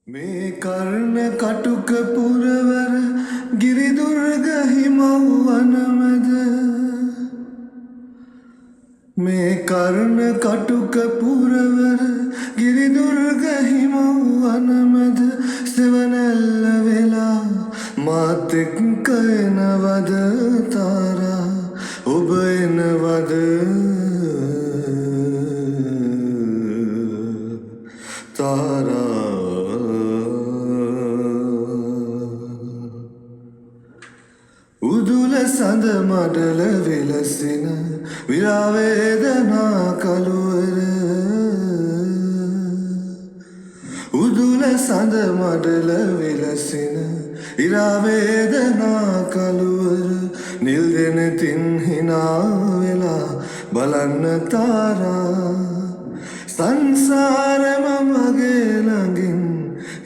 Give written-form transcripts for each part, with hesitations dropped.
මේ කර්ණ කටුක පුරවර ගිරිදුර්ග හිමව්වන මැද මේ කර්ණ කටුක පුරවර ගිරිදුර්ග හිමව්වන මැද සෙවනැල්ල වෙලා මාත් එක්ක එනවද තාරා ඔබ එනවද තාරා උදුල සඳ මඩල විලසින විරාවේදනා කළුවර උදුල සඳ මඩල විලසින ඉරාවේදනා කළුවර නිල් දෙන තින් හිනා වෙලා බලන්න තාරා සංසාරෙම මගේ ළඟින්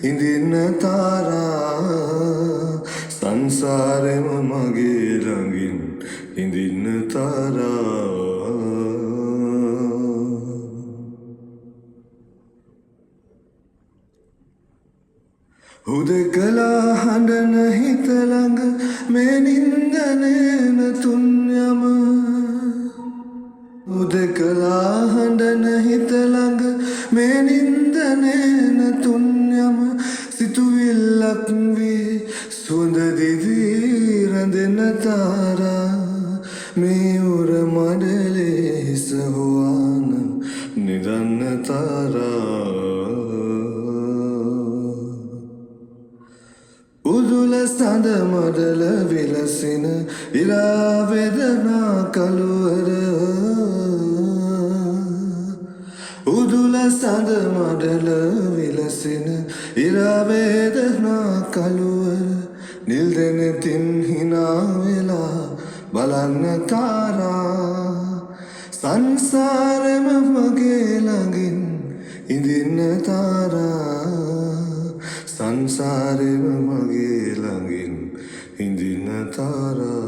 හිඳින්න තාරා සංසාරෙම මගේ ළඟින් හිඳින්න තාරා හුදෙකලා හඬන හිත ළඟ මේ නින්ද නේන තුන් යම හුදෙකලා හඬන හිත ළඟ මේ නින්ද නේන තුන් යම සිතුවිල්ලක් වී සුවඳ දිවි රැඳෙන තාරා මේ උර මඩලේ හිස හොවාන නිදන්න තාරා උදුල සඳ මඩල විලසින ඉරාවේදනා කළුවර උදුල සඳ මඩල විලසින ඉරාවේදනා කළුවර නිල් දෙන තින් හිනා වෙලා බලන්න තාරා සංසාරෙම මගේ ළඟින් ඉඳින්න තාරා සංසාරෙම මගේ ළඟින් හිඳින්න තාරා